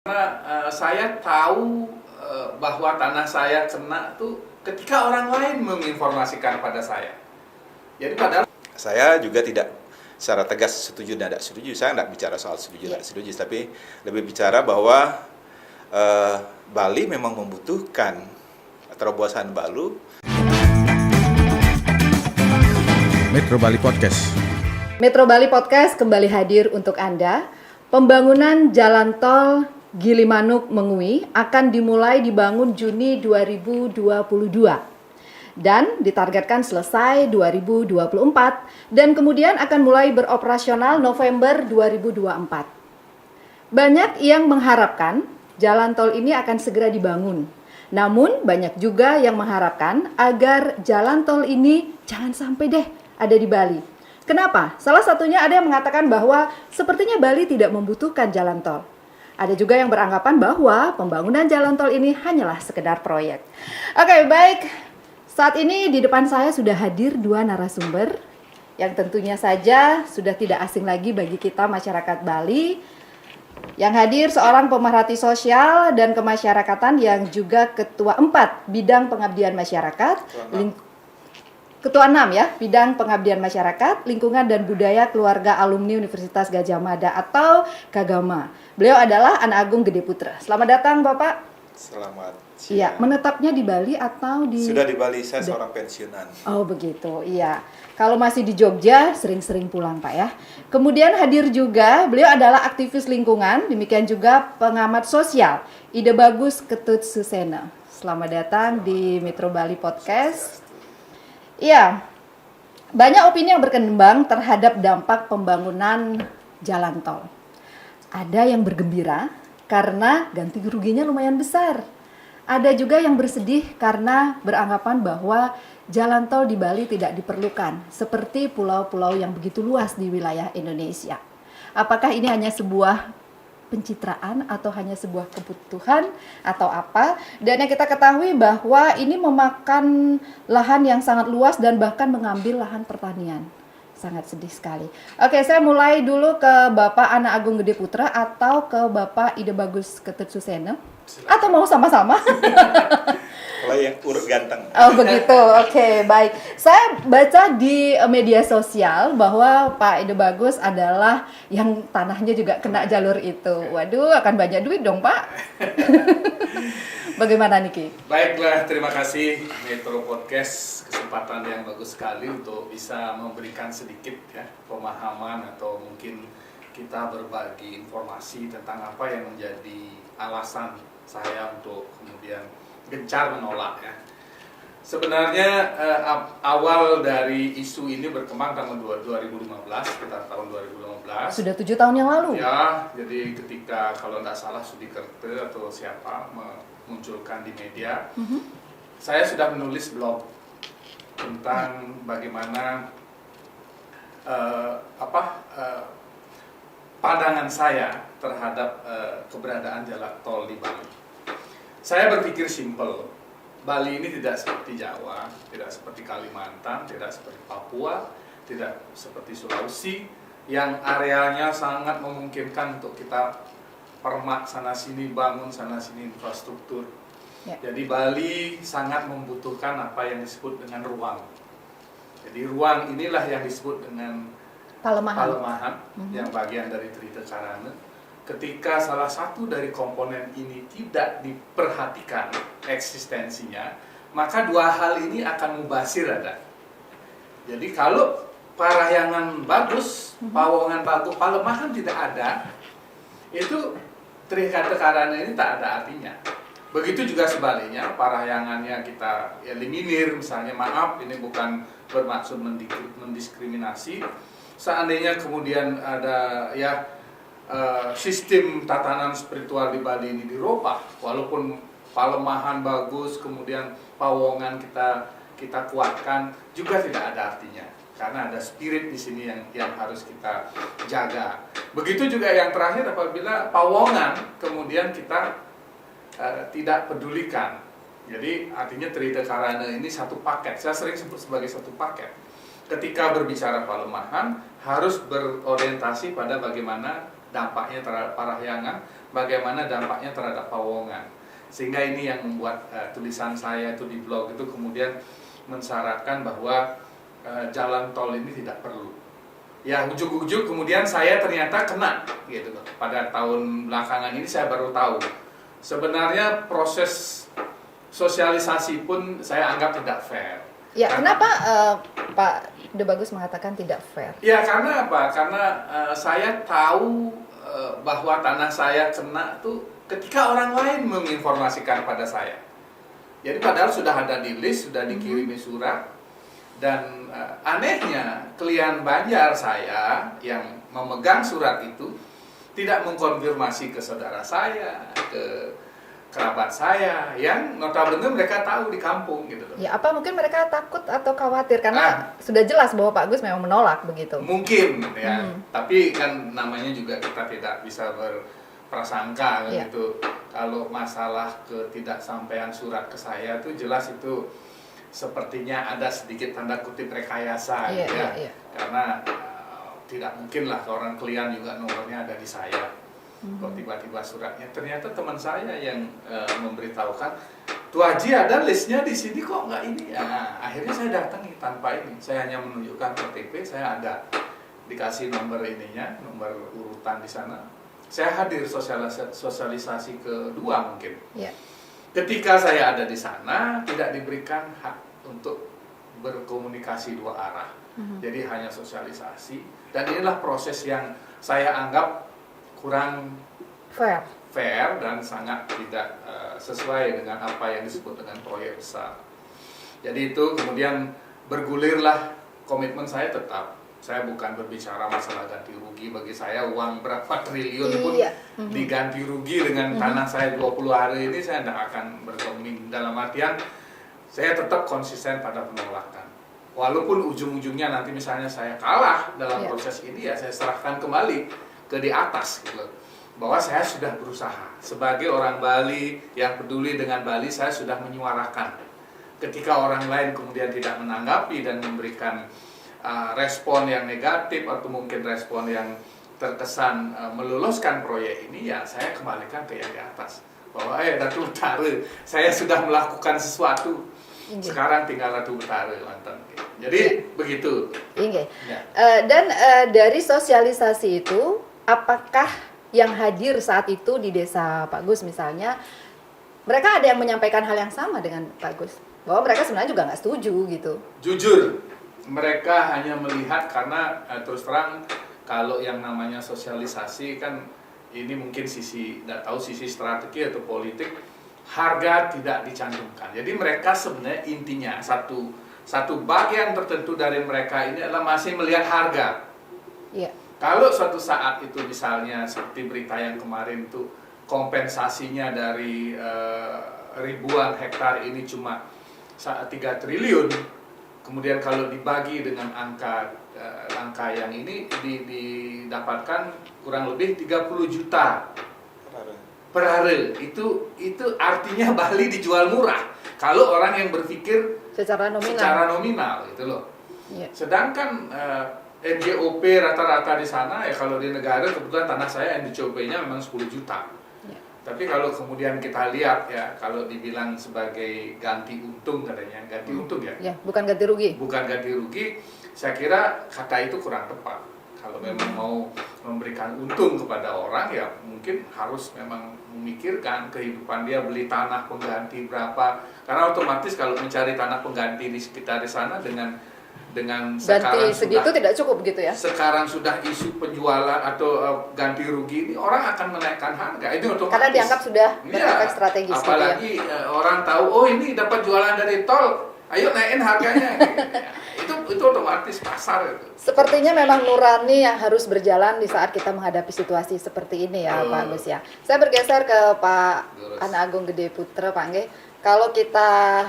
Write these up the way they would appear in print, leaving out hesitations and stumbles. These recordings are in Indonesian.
Karena saya tahu bahwa tanah saya kena tuh ketika orang lain menginformasikan pada saya. Jadi padahal saya juga tidak secara tegas setuju dan tidak setuju. Saya tidak bicara soal setuju dan tidak setuju, tapi lebih bicara bahwa Bali memang membutuhkan terobosan baru. Metro Bali Podcast. Metro Bali Podcast kembali hadir untuk Anda. Pembangunan jalan tol Gilimanuk-Mengui akan dimulai dibangun Juni 2022 dan ditargetkan selesai 2024 dan kemudian akan mulai beroperasional November 2024. Banyak yang mengharapkan jalan tol ini akan segera dibangun. Namun banyak juga yang mengharapkan agar jalan tol ini jangan sampai deh ada di Bali. Kenapa? Salah satunya ada yang mengatakan bahwa sepertinya Bali tidak membutuhkan jalan tol. Ada juga yang beranggapan bahwa pembangunan jalan tol ini hanyalah sekedar proyek. Oke, baik. Saat ini di depan saya sudah hadir dua narasumber yang tentunya saja sudah tidak asing lagi bagi kita masyarakat Bali. Yang hadir seorang pemerhati sosial dan kemasyarakatan yang juga Ketua 4 Bidang Pengabdian Masyarakat, Ketua 6 ya, Bidang Pengabdian Masyarakat, Lingkungan dan Budaya Keluarga Alumni Universitas Gadjah Mada atau Kagama. Beliau adalah Ana Agung Gede Putra. Selamat datang Bapak. Selamat siang. Iya, menetapnya di Bali atau di... Sudah di Bali, saya seorang pensiunan. Oh begitu, iya. Kalau masih di Jogja, sering-sering pulang Pak ya. Kemudian hadir juga, beliau adalah aktivis lingkungan, demikian juga pengamat sosial. Ide Bagus Ketut Susena. Selamat datang di Metro Bali Podcast. Iya, banyak opini yang berkembang terhadap dampak pembangunan jalan tol. Ada yang bergembira karena ganti ruginya lumayan besar. Ada juga yang bersedih karena beranggapan bahwa jalan tol di Bali tidak diperlukan, seperti pulau-pulau yang begitu luas di wilayah Indonesia. Apakah ini hanya sebuah pencitraan atau hanya sebuah kebutuhan atau apa? Dan yang kita ketahui bahwa ini memakan lahan yang sangat luas dan bahkan mengambil lahan pertanian. Sangat sedih sekali. Oke, saya mulai dulu ke Bapak Ana Agung Gede Putra atau ke Bapak Ide Bagus Ketut Susena. Atau mau sama-sama? Kalau yang urut ganteng. Oh begitu, oke, baik. Saya baca di media sosial bahwa Pak Ide Bagus adalah yang tanahnya juga kena jalur itu. Waduh, akan banyak duit dong Pak. Bagaimana Niki? baiklah, terima kasih Metro Podcast, kesempatan yang bagus sekali untuk bisa memberikan sedikit ya pemahaman atau mungkin kita berbagi informasi tentang apa yang menjadi alasan saya untuk kemudian gencar menolak ya. Sebenarnya awal dari isu ini berkembang tahun 2015, sekitar tahun 2015. Sudah 7 tahun yang lalu? Ya, jadi ketika kalau tidak salah Sudikerte atau siapa memunculkan di media, saya sudah menulis blog tentang bagaimana pandangan saya terhadap keberadaan jalan tol di Bali. Saya berpikir simpel, Bali ini tidak seperti Jawa, tidak seperti Kalimantan, tidak seperti Papua, tidak seperti Sulawesi, yang areanya sangat memungkinkan untuk kita permak sana-sini, bangun sana-sini infrastruktur. Ya. Jadi Bali sangat membutuhkan apa yang disebut dengan ruang. Jadi ruang inilah yang disebut dengan Palemahan, yang bagian dari Trite Carane. Ketika salah satu dari komponen ini tidak diperhatikan eksistensinya, maka dua hal ini akan mubasir ada. Jadi kalau Parahyangan bagus, Pawongan bagus, Palemahan tidak ada, itu Trite Carane ini tak ada artinya. Begitu juga sebaliknya, Parahyangannya kita eliminir, misalnya maaf ini bukan bermaksud mendiskriminasi. Seandainya kemudian ada ya sistem tatanan spiritual di Bali ini dirubah, walaupun Palemahan bagus, kemudian Pawongan kita kuatkan, juga tidak ada artinya, karena ada spirit di sini yang harus kita jaga. Begitu juga yang terakhir, apabila Pawongan kemudian kita tidak pedulikan, jadi artinya Trite Carane ini satu paket. Saya sering sebut sebagai satu paket. Ketika berbicara Palemahan harus berorientasi pada bagaimana dampaknya terhadap Parahyangan, bagaimana dampaknya terhadap Pawongan. Sehingga ini yang membuat tulisan saya itu di blog itu kemudian mensyaratkan bahwa jalan tol ini tidak perlu. Ya ujuk-ujuk kemudian saya ternyata kena gitu. Pada tahun belakangan ini saya baru tahu. Sebenarnya proses sosialisasi pun saya anggap tidak fair. Ya, kenapa Pak Ide Bagus mengatakan tidak fair? Ya karena apa? Karena saya tahu bahwa tanah saya kena tuh ketika orang lain menginformasikan pada saya. Jadi padahal sudah ada di list, sudah dikirimi surat. Dan anehnya klien Banjar saya yang memegang surat itu tidak mengkonfirmasi ke saudara saya, ke kerabat saya yang notabene mereka tahu di kampung gitu loh. Ya, apa mungkin mereka takut atau khawatir karena sudah jelas bahwa Pak Agus memang menolak begitu. Mungkin ya. Tapi kan namanya juga kita tidak bisa berprasangka gitu. Kalau masalah ketidaksampaian surat ke saya itu jelas itu sepertinya ada sedikit tanda kutip rekayasa gitu ya. Karena tidak mungkin lah orang klien juga nomornya ada di saya. Kok tiba-tiba suratnya ternyata teman saya yang memberitahukan, Tuh Haji ada listnya di sini kok nggak ini. Nah, akhirnya saya datangi tanpa ini. Saya hanya menunjukkan KTP, saya ada dikasih nomor ininya, nomor urutan di sana. Saya hadir sosialisasi kedua mungkin. Ketika saya ada di sana tidak diberikan hak untuk berkomunikasi dua arah. Jadi hanya sosialisasi. Dan inilah proses yang saya anggap kurang fair dan sangat tidak sesuai dengan apa yang disebut dengan proyek besar. Jadi itu kemudian bergulirlah komitmen saya tetap. Saya bukan berbicara masalah ganti rugi, bagi saya uang berapa triliun pun diganti rugi dengan tanah saya 20 hari ini saya tidak akan bergeming. Dalam artian saya tetap konsisten pada penolakan. Walaupun ujung-ujungnya nanti misalnya saya kalah dalam proses ini ya saya serahkan kembali ke di atas gitu. Bahwa saya sudah berusaha sebagai orang Bali yang peduli dengan Bali, saya sudah menyuarakan. Ketika orang lain kemudian tidak menanggapi dan memberikan respon yang negatif atau mungkin respon yang terkesan meloloskan proyek ini, ya saya kembalikan ke yang di atas. Bahwa Ratu Utara, saya sudah melakukan sesuatu. Sekarang tinggal Ratu Utara mantan. Jadi begitu. Dan dari sosialisasi itu, apakah yang hadir saat itu di desa Pak Gus misalnya, mereka ada yang menyampaikan hal yang sama dengan Pak Gus? Bahwa mereka sebenarnya juga nggak setuju gitu. Jujur, mereka hanya melihat karena terus terang kalau yang namanya sosialisasi kan ini mungkin sisi, tidak tahu sisi strategi atau politik, harga tidak dicantumkan. Jadi mereka sebenarnya intinya satu bagian tertentu dari mereka ini adalah masih melihat harga. Kalau suatu saat itu misalnya seperti berita yang kemarin itu kompensasinya dari ribuan hektar ini cuma 3 triliun, kemudian kalau dibagi dengan angka yang ini didapatkan kurang lebih 30 juta per hari. Itu artinya Bali dijual murah kalau orang yang berpikir secara nominal gitu loh. Sedangkan NJOP rata-rata di sana ya kalau di negara kebetulan tanah saya NJOP-nya memang 10 juta. Tapi kalau kemudian kita lihat ya kalau dibilang sebagai ganti untung katanya, ganti untung ya. Bukan ganti rugi. Bukan ganti rugi, saya kira kata itu kurang tepat. Kalau memang mau memberikan untung kepada orang ya mungkin harus memang memikirkan kehidupan dia, beli tanah pengganti berapa. Karena otomatis kalau mencari tanah pengganti di sekitar di sana dengan sekarang segitu tidak cukup gitu ya. Sekarang sudah isu penjualan atau ganti rugi ini orang akan menaikkan harga. Itu otomatis. Karena dianggap sudah berefek strategis. Apalagi gitu ya. Orang tahu oh ini dapat jualan dari tol, ayo naikin harganya. Gitu. Itu otomatis pasar itu. Sepertinya memang nurani yang harus berjalan di saat kita menghadapi situasi seperti ini ya Pak Gus ya. Saya bergeser ke Pak Ana Agung Gede Putra Pak Nge. Kalau kita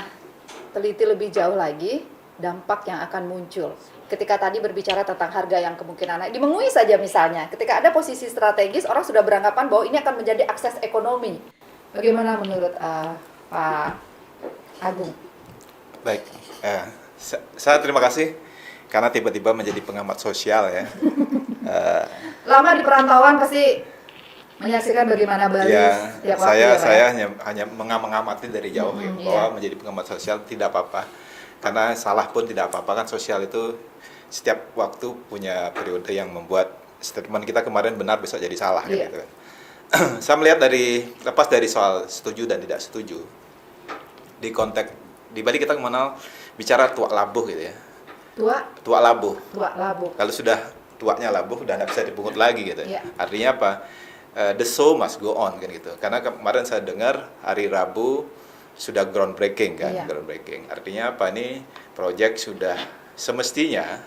teliti lebih jauh lagi dampak yang akan muncul ketika tadi berbicara tentang harga yang kemungkinan naik di Mengui saja misalnya, ketika ada posisi strategis orang sudah beranggapan bahwa ini akan menjadi akses ekonomi. Bagaimana menurut Pak Agung? Baik, saya terima kasih karena tiba-tiba menjadi pengamat sosial ya. Lama di perantauan pasti menyaksikan bagaimana Bali Ya, setiap waktu ya, Pak, saya ya? hanya mengamati dari jauh ya, Iya. bahwa menjadi pengamat sosial tidak apa-apa. Karena salah pun tidak apa-apa, kan sosial itu setiap waktu punya periode yang membuat statement kita kemarin benar besok jadi salah Iya. gitu. Saya melihat lepas dari soal setuju dan tidak setuju. Di konteks di Bali kita mengenal bicara tuak labuh gitu ya. Tuak labuh. Tua labu. Kalau sudah tuaknya labuh udah nggak bisa dipungut lagi gitu. Iya. Artinya apa? The show must go on kan gitu. Karena kemarin saya dengar hari Rabu sudah groundbreaking kan, Iya. groundbreaking. Artinya apa, ini proyek sudah semestinya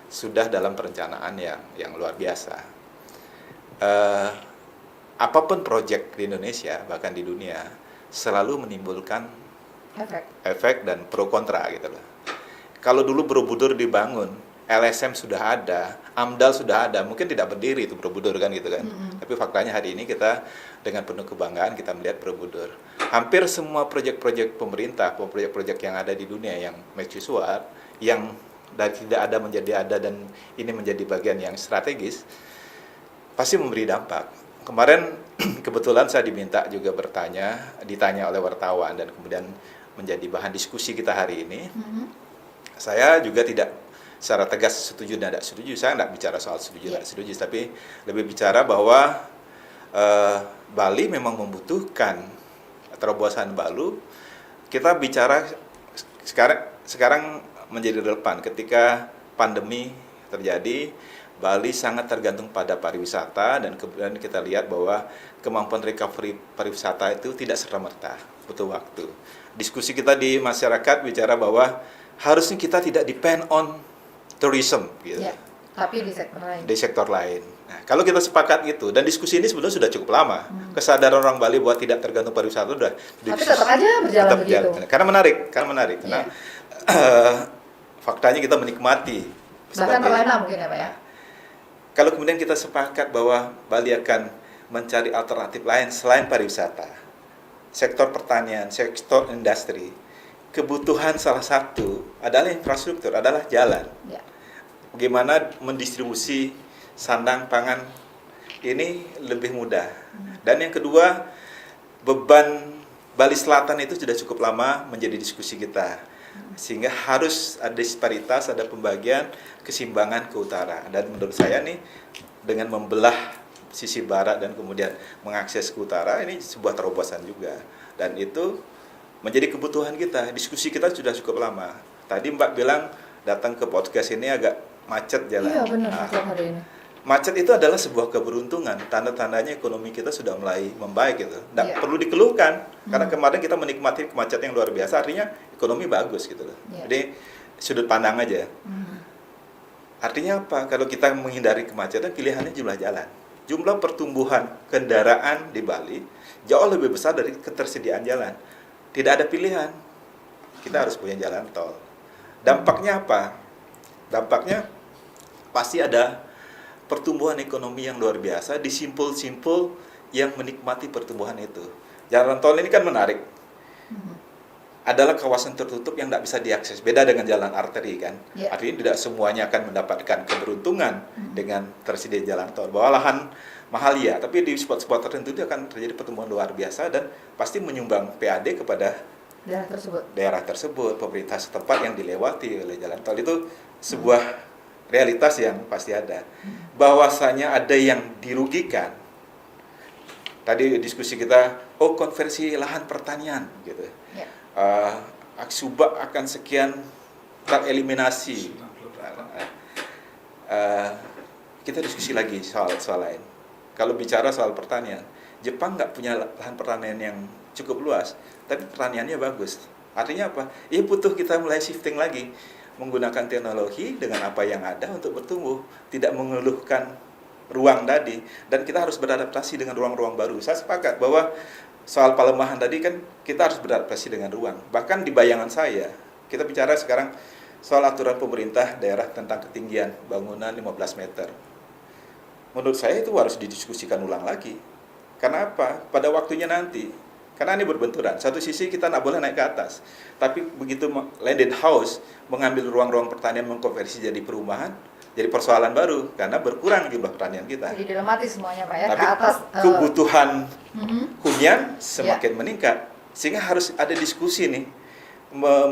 sudah dalam perencanaan yang luar biasa. Apapun proyek di Indonesia bahkan di dunia selalu menimbulkan efek dan pro kontra gitu loh. Kalau dulu Borobudur dibangun, LSM sudah ada, AMDAL sudah ada, mungkin tidak berdiri itu Borobudur kan gitu kan. Tapi faktanya hari ini kita dengan penuh kebanggaan kita melihat Borobudur. Hampir semua proyek-proyek pemerintah, proyek-proyek yang ada di dunia yang mercusuar, yang dari tidak ada menjadi ada dan ini menjadi bagian yang strategis, pasti memberi dampak. Kemarin kebetulan saya diminta juga ditanya oleh wartawan dan kemudian menjadi bahan diskusi kita hari ini. Saya juga tidak secara tegas setuju dan tidak setuju. Saya tidak bicara soal setuju dan tidak setuju, tapi lebih bicara bahwa Bali memang membutuhkan terobosan baru. Kita bicara sekarang menjadi relevan ketika pandemi terjadi. Bali sangat tergantung pada pariwisata dan kemudian kita lihat bahwa kemampuan recovery pariwisata itu tidak serta-merta, butuh waktu. Diskusi kita di masyarakat bicara bahwa harusnya kita tidak depend on tourism gitu. Ya, tapi di sektor lain. Di sektor lain. Nah, kalau kita sepakat itu dan diskusi ini sebenarnya sudah cukup lama. Kesadaran orang Bali bahwa tidak tergantung pariwisata sudah. Tapi tetap aja berjalan begitu. Karena menarik. Karena faktanya kita menikmati. Bahkan terlena mungkin ya, Pak ya. Kalau kemudian kita sepakat bahwa Bali akan mencari alternatif lain selain pariwisata, sektor pertanian, sektor industri, kebutuhan salah satu adalah infrastruktur, adalah jalan. Ya. Bagaimana mendistribusi sandang pangan ini lebih mudah. Dan yang kedua, beban Bali Selatan itu sudah cukup lama menjadi diskusi kita. Sehingga harus ada disparitas, ada pembagian keseimbangan ke utara. Dan menurut saya nih, dengan membelah sisi barat dan kemudian mengakses ke utara, ini sebuah terobosan juga. Dan itu menjadi kebutuhan kita. Diskusi kita sudah cukup lama. Tadi Mbak bilang datang ke podcast ini agak macet jalan. Iya benar, macet hari ini. Macet itu adalah sebuah keberuntungan. Tanda-tandanya ekonomi kita sudah mulai membaik gitu. Tidak perlu dikeluhkan. Karena kemarin kita menikmati kemacetan yang luar biasa. Artinya ekonomi bagus gitu loh. Jadi sudut pandang aja. Artinya apa? Kalau kita menghindari kemacetan, pilihannya jumlah jalan. Jumlah pertumbuhan kendaraan di Bali jauh lebih besar dari ketersediaan jalan. Tidak ada pilihan. Kita harus punya jalan tol. Dampaknya apa? Dampaknya pasti ada pertumbuhan ekonomi yang luar biasa di simpul-simpul yang menikmati pertumbuhan itu. Jalan tol ini kan menarik. Adalah kawasan tertutup yang tidak bisa diakses. Beda dengan jalan arteri kan. Artinya tidak semuanya akan mendapatkan keberuntungan dengan tersedia jalan tol. Bahwa lahan mahal ya, tapi di spot-spot tertentu itu akan terjadi pertumbuhan luar biasa dan pasti menyumbang PAD kepada daerah tersebut, pemerintah setempat yang dilewati oleh jalan tol. Itu sebuah realitas yang pasti ada. Bahwasanya ada yang dirugikan. Tadi diskusi kita, konversi lahan pertanian gitu. Subak akan sekian tereliminasi. Kita diskusi lagi soal lain. Kalau bicara soal pertanian, Jepang nggak punya lahan pertanian yang cukup luas, tapi pertaniannya bagus. Artinya apa? Ya butuh kita mulai shifting lagi, menggunakan teknologi dengan apa yang ada untuk bertumbuh, tidak mengeluhkan ruang tadi, dan kita harus beradaptasi dengan ruang-ruang baru. Saya sepakat bahwa soal pelemahan tadi kan kita harus beradaptasi dengan ruang. Bahkan di bayangan saya, kita bicara sekarang soal aturan pemerintah daerah tentang ketinggian bangunan 15 meter. Menurut saya itu harus didiskusikan ulang lagi. Karena apa? Pada waktunya nanti, karena ini berbenturan. Satu sisi kita nggak boleh naik ke atas, tapi begitu landed house mengambil ruang-ruang pertanian mengkonversi jadi perumahan, jadi persoalan baru karena berkurang jumlah pertanian kita. Jadi dilematis semuanya Pak ya, Tapi ke atas. kebutuhan Mhm. hunian semakin meningkat, sehingga harus ada diskusi nih,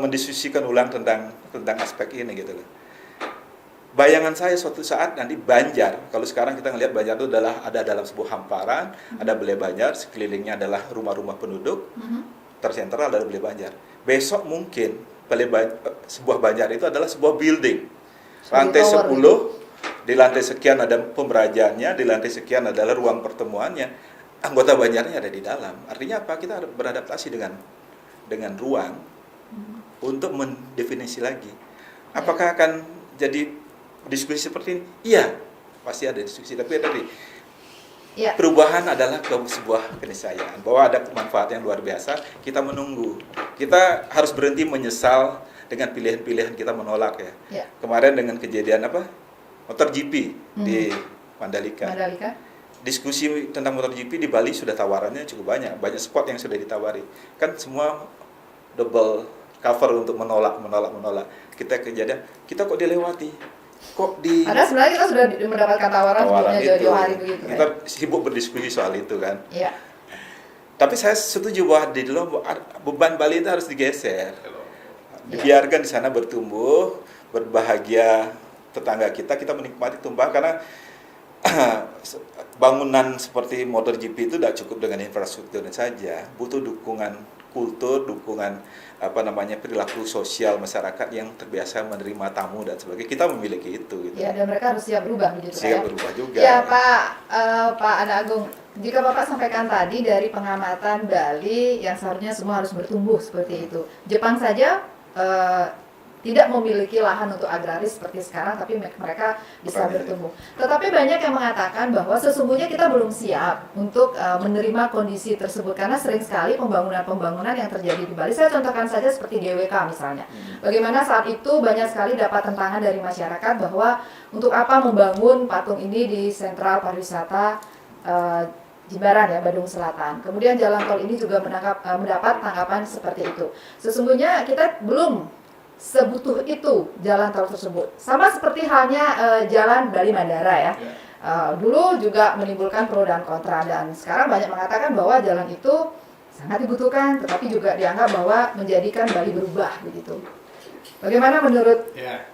mendiskusikan ulang tentang aspek ini gitu loh. Bayangan saya suatu saat nanti Banjar, kalau sekarang kita ngelihat Banjar itu adalah ada dalam sebuah hamparan, ada Balai Banjar, sekelilingnya adalah rumah-rumah penduduk, tersentral ada Balai Banjar. Besok mungkin sebuah Banjar itu adalah sebuah building, lantai 10, di lantai sekian ada pemerajaannya, di lantai sekian adalah ruang pertemuannya, anggota Banjarnya ada di dalam. Artinya apa? Kita harus beradaptasi dengan ruang untuk mendefinisi lagi. Apakah akan jadi diskusi seperti ini? Iya, pasti ada diskusi. Tapi tadi perubahan adalah sebuah keniscayaan bahwa ada manfaat yang luar biasa. Kita menunggu. Kita harus berhenti menyesal dengan pilihan-pilihan kita menolak ya. Kemarin dengan kejadian MotoGP di Mandalika. Diskusi tentang MotoGP di Bali sudah tawarannya cukup banyak spot yang sudah ditawari. Kan semua double cover untuk menolak. Kita kejadian, kita kok dilewati. Padahal sebenarnya kita sudah mendapatkan tawaran sebelumnya jauh-jauh hari begitu. Kita sibuk berdiskusi soal itu kan. Iya. Tapi saya setuju bahwa di dalam beban Bali itu harus digeser. Dibiarkan di sana bertumbuh, berbahagia tetangga kita menikmati tumpah karena bangunan seperti MotoGP itu tidak cukup dengan infrastruktur saja, butuh dukungan kultur, dukungan perilaku sosial masyarakat yang terbiasa menerima tamu dan sebagainya. Kita memiliki itu gitu. Ya, dan mereka harus siap berubah begitu siap berubah juga. Ya, Pak Anda Agung, jika Bapak sampaikan tadi dari pengamatan Bali yang seharusnya semua harus bertumbuh seperti itu. Jepang saja tidak memiliki lahan untuk agraris seperti sekarang, tapi mereka bisa bertumbuh. Tetapi banyak yang mengatakan bahwa sesungguhnya kita belum siap untuk menerima kondisi tersebut, karena sering sekali pembangunan yang terjadi di Bali. Saya contohkan saja seperti GWK misalnya. Bagaimana saat itu banyak sekali dapat tentangan dari masyarakat bahwa untuk apa membangun patung ini di sentral pariwisata Jimbaran ya, Badung Selatan. Kemudian jalan tol ini juga mendapat tanggapan seperti itu. Sesungguhnya kita belum sebutuh itu jalan tol tersebut. Sama seperti halnya jalan Bali Mandara ya. Dulu juga menimbulkan pro dan kontra, dan sekarang banyak mengatakan bahwa jalan itu sangat dibutuhkan, tetapi juga dianggap bahwa menjadikan Bali berubah begitu. Bagaimana menurut? Ya,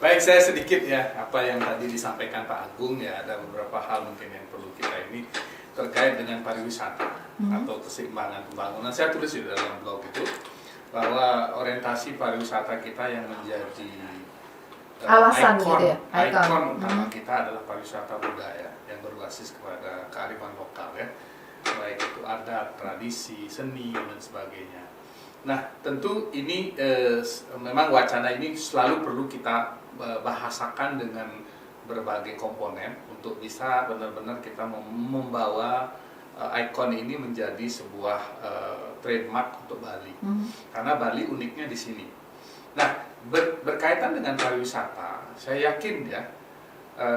baik, saya sedikit ya apa yang tadi disampaikan Pak Agung ya, ada beberapa hal mungkin yang perlu kita ini terkait dengan pariwisata atau keseimbangan pembangunan. Saya tulis di dalam blog itu bahwa orientasi pariwisata kita yang menjadi alasan ikon utama kita adalah pariwisata budaya yang berbasis kepada kearifan lokal ya, baik itu adat, tradisi, seni dan sebagainya. Nah, tentu ini memang wacana ini selalu perlu kita bahasakan dengan berbagai komponen untuk bisa benar-benar kita membawa ikon ini menjadi sebuah trademark untuk Bali. Karena Bali uniknya di sini. Nah, berkaitan dengan pariwisata, saya yakin ya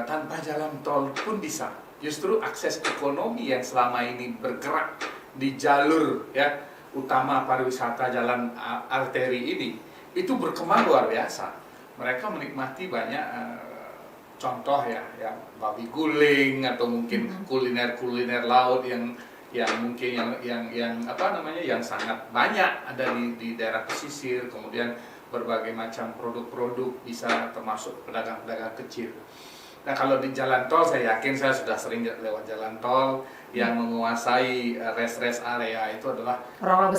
tanpa jalan tol pun bisa. Justru akses ekonomi yang selama ini bergerak di jalur ya utama pariwisata jalan arteri ini itu berkembang luar biasa. Mereka menikmati banyak contoh ya babi guling atau mungkin kuliner laut yang mungkin yang sangat banyak ada di daerah pesisir. Kemudian berbagai macam produk-produk bisa termasuk pedagang-pedagang kecil. Nah, kalau di jalan tol saya yakin saya sudah sering lewat jalan tol yang menguasai rest area itu adalah orang-orang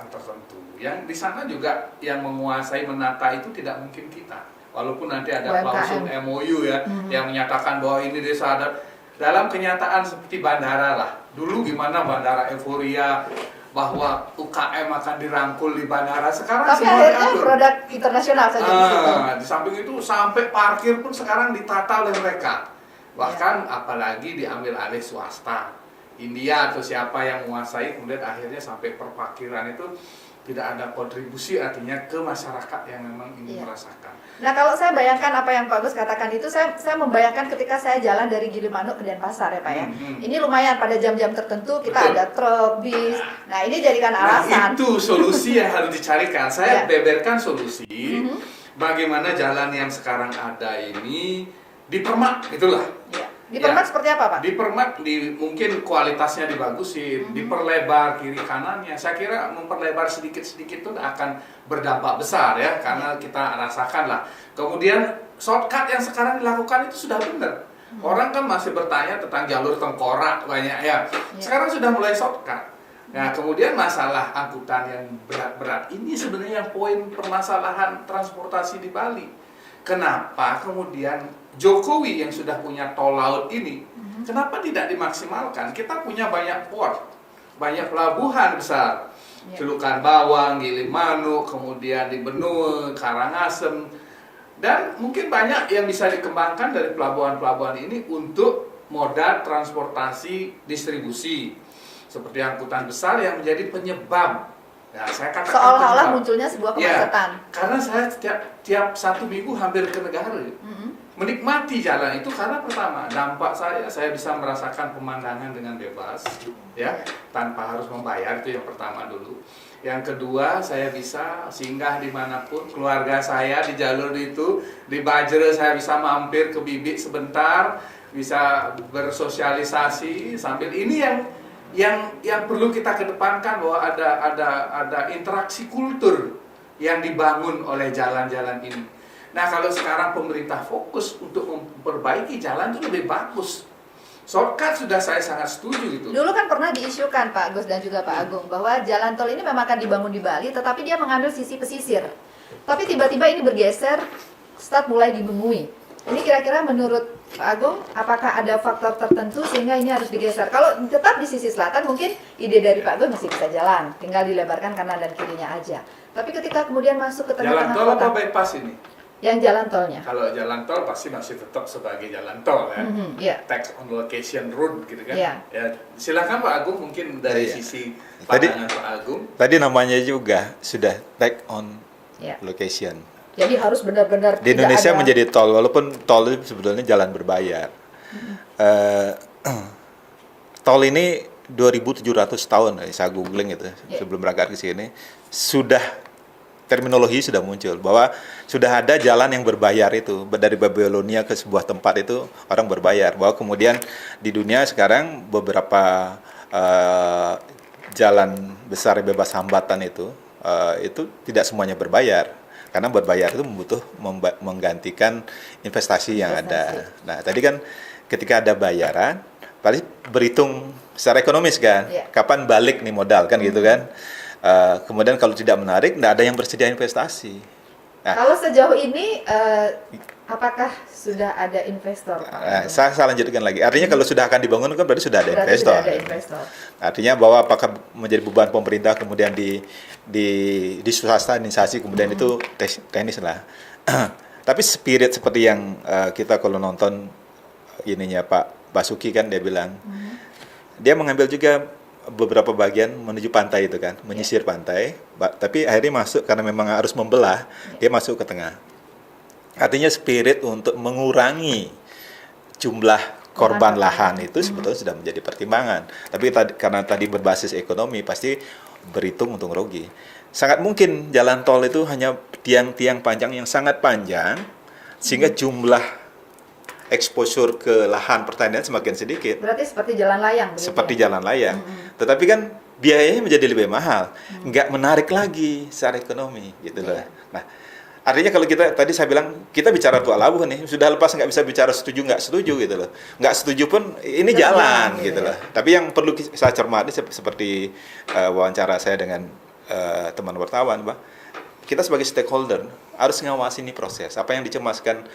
tertentu. Yang di sana juga yang menguasai menata itu tidak mungkin kita. Walaupun nanti ada klausul MOU ya yang menyatakan bahwa ini desa adat, dalam kenyataan seperti bandara lah. Dulu gimana bandara euforia bahwa UKM akan dirangkul di bandara, sekarang tapi semua akhirnya diatur. Produk internasional saja di situ. Di samping itu sampai parkir pun sekarang ditata oleh mereka. Bahkan apalagi diambil alih swasta. India atau siapa yang menguasai, kemudian akhirnya sampai perparkiran itu tidak ada kontribusi artinya ke masyarakat yang memang ingin merasakan. Nah, kalau saya bayangkan apa yang Pak Agus katakan itu, saya membayangkan ketika saya jalan dari Gilimanuk ke Denpasar ya Pak ya. Ini lumayan pada jam-jam tertentu kita ada truk, bis. Nah, ini jadikan alasan. Itu solusi yang harus dicarikan. Saya beberkan solusi bagaimana jalan yang sekarang ada ini dipermak, itulah. Ya. Dipermak seperti apa, Pak? Dipermak, mungkin kualitasnya dibagusin, diperlebar kiri kanannya. Saya kira memperlebar sedikit-sedikit itu akan berdampak besar ya, karena kita rasakan lah. Kemudian shortcut yang sekarang dilakukan itu sudah benar. Orang kan masih bertanya tentang jalur tengkorak banyak ya. Sekarang sudah mulai shortcut. Nah, kemudian masalah angkutan yang berat-berat ini sebenarnya yang poin permasalahan transportasi di Bali. Kenapa kemudian Jokowi yang sudah punya tol laut ini, kenapa tidak dimaksimalkan? Kita punya banyak port, banyak pelabuhan besar, Celukan Bawang, Gilimanuk, kemudian di Benue, Karangasem, dan mungkin banyak yang bisa dikembangkan dari pelabuhan-pelabuhan ini untuk moda transportasi distribusi, seperti angkutan besar yang menjadi penyebab. Ya, saya katakan seolah-olah munculnya sebuah kemacetan. Ya, karena saya tiap 1 minggu hampir ke negara, menikmati jalan itu karena pertama dampak saya bisa merasakan pemandangan dengan bebas, ya, tanpa harus membayar, itu yang pertama dulu. Yang kedua, saya bisa singgah dimanapun, keluarga saya di jalur itu, di Bajre saya bisa mampir ke Bibik sebentar, bisa bersosialisasi sambil ini yang perlu kita kedepankan, bahwa ada interaksi kultur yang dibangun oleh jalan-jalan ini. Nah, kalau sekarang pemerintah fokus untuk memperbaiki jalan itu lebih bagus. Shortcut sudah saya sangat setuju gitu. Dulu kan pernah diisukan Pak Agus dan juga Pak Agung bahwa jalan tol ini memang akan dibangun di Bali, tetapi dia mengambil sisi pesisir. Tapi tiba-tiba ini bergeser, start mulai di Bengui. Ini kira-kira menurut Pak Agung, apakah ada faktor tertentu sehingga ini harus digeser? Kalau tetap di sisi selatan, mungkin ide dari Pak Agung masih bisa jalan, tinggal dilebarkan kanan dan kirinya aja. Tapi ketika kemudian masuk ke tengah-tengah jalan tol kota, apa bypass ini? yang jalan tolnya. Kalau jalan tol pasti masih tetap sebagai jalan tol ya. Tax on location road gitu kan. Ya, silakan Pak Agung, mungkin dari sisi pandangan Pak Agung. Tadi namanya juga sudah tax on location. Jadi harus benar-benar di Indonesia menjadi tol, walaupun tol itu sebetulnya jalan berbayar. Tol ini 2.700 tahun, saya googling itu sebelum berangkat ke sini, sudah terminologi sudah muncul bahwa sudah ada jalan yang berbayar itu dari Babilonia ke sebuah tempat itu orang berbayar, bahwa kemudian di dunia sekarang beberapa jalan besar bebas hambatan itu tidak semuanya berbayar, karena berbayar itu menggantikan investasi yang ada. Nah, tadi kan ketika ada bayaran paling berhitung secara ekonomis kan, kapan balik nih modal kan gitu kan. Kemudian kalau tidak menarik, tidak ada yang bersedia investasi. Nah, kalau sejauh ini, apakah sudah ada investor? Saya lanjutkan lagi. Artinya kalau sudah akan dibangun kan berarti sudah ada investor. Sudah ada investor. Artinya bahwa apakah menjadi beban pemerintah kemudian di swastaanisasi kemudian itu teknis lah. Tapi spirit seperti yang kita kalau nonton ininya Pak Basuki kan dia bilang, dia mengambil juga beberapa bagian menuju pantai itu kan, menyisir pantai, tapi akhirnya masuk karena memang harus membelah, dia masuk ke tengah. Artinya spirit untuk mengurangi jumlah korban lahan itu sebetulnya sudah menjadi pertimbangan. Tapi karena tadi berbasis ekonomi, pasti berhitung untung rugi. Sangat mungkin jalan tol itu hanya tiang-tiang panjang yang sangat panjang, sehingga jumlah exposure ke lahan pertanian semakin sedikit. Berarti seperti jalan layang. Seperti jalan layang. Tetapi kan biayanya menjadi lebih mahal. Nggak menarik lagi secara ekonomi gitu loh. Nah, artinya kalau kita, tadi saya bilang, kita bicara tua labuh nih, sudah lepas nggak bisa bicara setuju nggak setuju gitu loh. Nggak setuju pun ini jalan gitu loh. Tapi yang perlu saya cermati seperti wawancara saya dengan teman wartawan, Pak, kita sebagai stakeholder harus ngawasi ini proses. Apa yang dicemaskan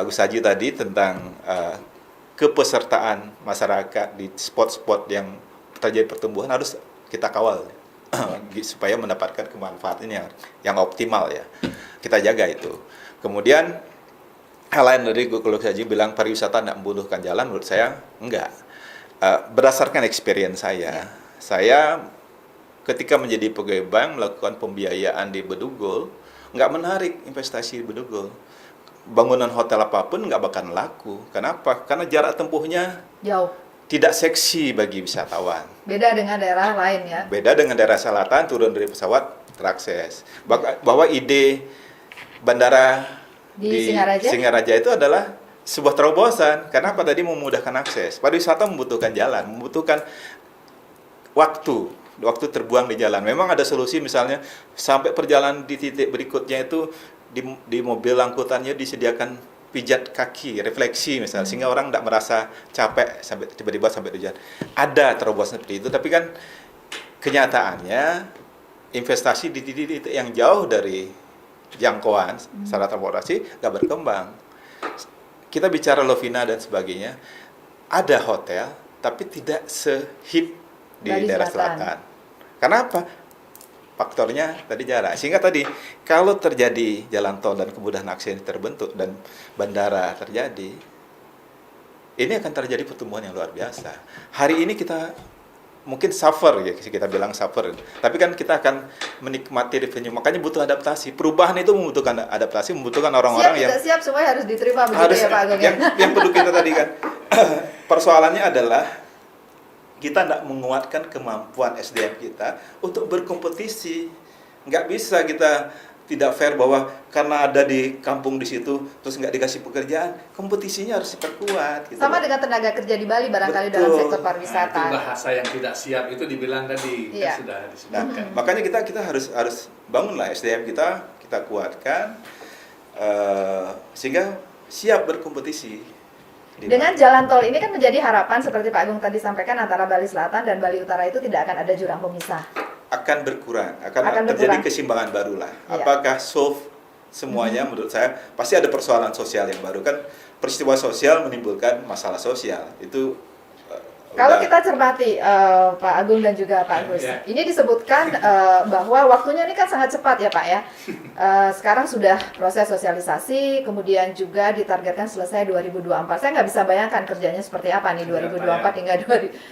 Gus Haji tadi tentang kepesertaan masyarakat di spot-spot yang terjadi pertumbuhan harus kita kawal supaya mendapatkan kemanfaatan yang optimal ya. Kita jaga itu. Kemudian hal lain dari Gus Haji bilang pariwisata tidak membutuhkan jalan, menurut saya enggak. Berdasarkan experience saya ketika menjadi pegawai bank melakukan pembiayaan di Bedugul, nggak menarik investasi di Bedugul. Bangunan hotel apapun nggak bakal laku. Kenapa? Karena jarak tempuhnya jauh, tidak seksi bagi wisatawan. Beda dengan daerah lain ya. Beda dengan daerah selatan, turun dari pesawat terakses. Bahwa ide bandara Di Singaraja itu adalah sebuah terobosan. Karena apa? Tadi memudahkan akses. Pariwisata membutuhkan jalan, membutuhkan waktu terbuang di jalan. Memang ada solusi, misalnya sampai perjalanan di titik berikutnya itu di mobil angkutannya disediakan pijat kaki, refleksi misalnya, sehingga orang tidak merasa capek sampai tiba-tiba sampai tujuan. Ada terobosan seperti itu, tapi kan kenyataannya investasi di titik-titik yang jauh dari jangkauan secara transportasi nggak berkembang. Kita bicara Lovina dan sebagainya, ada hotel tapi tidak sehip di daerah selatan. Karena apa? Faktornya tadi jarak. Sehingga tadi kalau terjadi jalan tol dan kemudahan akses terbentuk dan bandara terjadi, ini akan terjadi pertumbuhan yang luar biasa. Hari ini kita mungkin suffer, ya kita bilang suffer, tapi kan kita akan menikmati revenue. Makanya butuh adaptasi. Perubahan itu membutuhkan adaptasi, membutuhkan orang-orang yang siap semuanya harus diterima begitu ya Pak Agung. Yang perlu kita tadi kan persoalannya adalah kita tidak menguatkan kemampuan SDM kita untuk berkompetisi. Nggak bisa kita tidak fair bahwa karena ada di kampung di situ terus nggak dikasih pekerjaan. Kompetisinya harus diperkuat gitu. Sama dengan tenaga kerja di Bali barangkali dalam sektor pariwisata. Nah, itu bahasa yang tidak siap itu dibilang tadi kan sudah disebutkan. Makanya kita harus bangunlah SDM kita kuatkan sehingga siap berkompetisi. Dengan jalan tol ini kan menjadi harapan seperti Pak Agung tadi sampaikan, antara Bali Selatan dan Bali Utara itu tidak akan ada jurang pemisah. Akan berkurang, akan terjadi keseimbangan barulah. Apakah solve semuanya? Menurut saya pasti ada persoalan sosial yang baru, kan peristiwa sosial menimbulkan masalah sosial. Itu kalau kita cermati Pak Agung dan juga Pak Agus, ini disebutkan bahwa waktunya ini kan sangat cepat ya Pak ya. Sekarang sudah proses sosialisasi, kemudian juga ditargetkan selesai 2024. Saya nggak bisa bayangkan kerjanya seperti apa nih 2024 hingga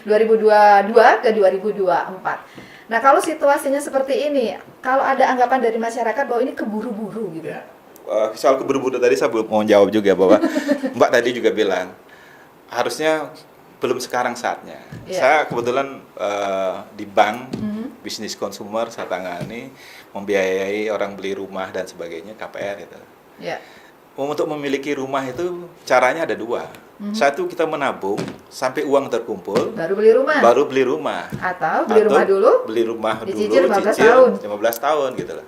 2022 ke 2024. Nah kalau situasinya seperti ini, kalau ada anggapan dari masyarakat bahwa ini keburu-buru gitu. Soal keburu-buru tadi saya belum mau jawab juga, bahwa Mbak tadi juga bilang harusnya belum sekarang saatnya. Saya kebetulan di bank bisnis konsumer saya tangani, membiayai orang beli rumah dan sebagainya, KPR gitu. Untuk memiliki rumah itu caranya ada dua. Satu, kita menabung sampai uang terkumpul, baru beli rumah. Atau beli rumah dulu, cicil 15 tahun gitu loh.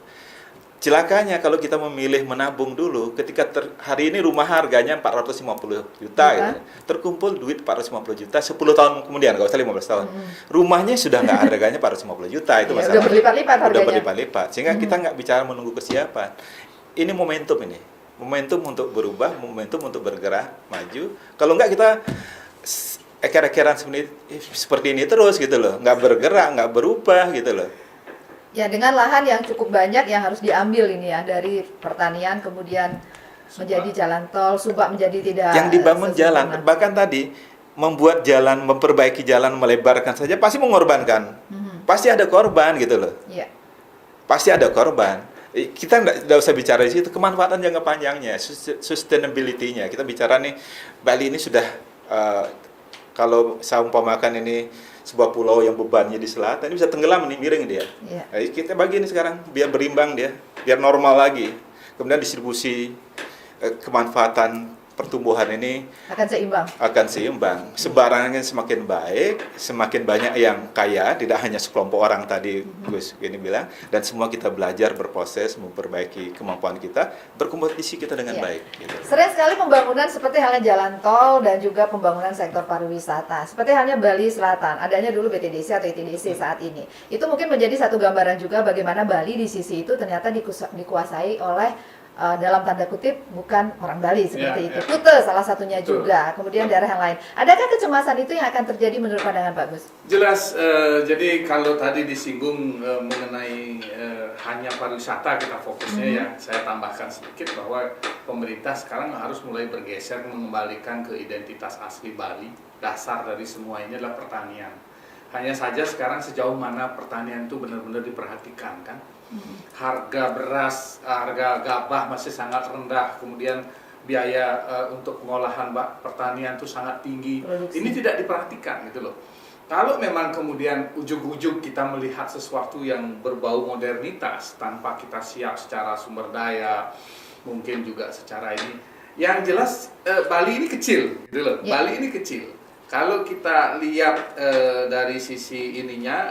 Celakanya kalau kita memilih menabung dulu, ketika hari ini rumah harganya 450 juta gitu. Terkumpul duit 450 juta 10 tahun kemudian, nggak usah 15 tahun. Rumahnya sudah nggak harganya 450 juta, itu masalah. Udah berlipat-lipat harganya. Udah berlipat-lipat. Sehingga kita nggak bicara menunggu kesiapan. Ini momentum ini. Momentum untuk berubah, momentum untuk bergerak maju. Kalau nggak kita eker-ekeran seperti ini terus gitu loh, nggak bergerak, nggak berubah gitu loh. Ya, dengan lahan yang cukup banyak yang harus diambil ini ya, dari pertanian kemudian menjadi jalan tol, Subak menjadi tidak yang dibangun jalan, bahkan tadi membuat jalan, memperbaiki jalan, melebarkan saja pasti mengorbankan. Pasti ada korban gitu loh. Pasti ada korban. Kita nggak usah bicara di situ, kemanfaatan jangka panjangnya, sustainability-nya. Kita bicara nih, Bali ini sudah kalau saya umpamakan ini sebuah pulau yang bebannya di selatan, ini bisa tenggelam nih, miring dia. Nah, kita bagi ini sekarang biar berimbang dia, biar normal lagi. Kemudian distribusi kemanfaatan pertumbuhan ini akan seimbang. Sebarannya semakin baik, semakin banyak yang kaya, tidak hanya sekelompok orang tadi Gus ini bilang, dan semua kita belajar berproses, memperbaiki kemampuan kita, berkompetisi kita dengan baik. Gitu. Sering sekali pembangunan seperti halnya jalan tol dan juga pembangunan sektor pariwisata, seperti halnya Bali Selatan, adanya dulu BTDC atau ITDC saat ini. Itu mungkin menjadi satu gambaran juga bagaimana Bali di sisi itu ternyata dikuasai oleh dalam tanda kutip bukan orang Bali seperti itu. Kute salah satunya juga, kemudian daerah yang lain. Adakah kecemasan itu yang akan terjadi menurut pandangan Pak Gus? Jelas, jadi kalau tadi disinggung mengenai hanya pariwisata kita fokusnya ya, saya tambahkan sedikit bahwa pemerintah sekarang harus mulai bergeser mengembalikan ke identitas asli Bali. Dasar dari semua ini adalah pertanian. Hanya saja sekarang sejauh mana pertanian itu benar-benar diperhatikan kan? Harga beras, harga gabah masih sangat rendah, kemudian biaya untuk pengolahan pertanian itu sangat tinggi. Ini tidak diperhatikan gitu loh. Kalau memang kemudian ujug-ujug kita melihat sesuatu yang berbau modernitas tanpa kita siap secara sumber daya, mungkin juga secara ini. Yang jelas Bali ini kecil, gitu loh. Bali ini kecil. Kalau kita lihat dari sisi ininya,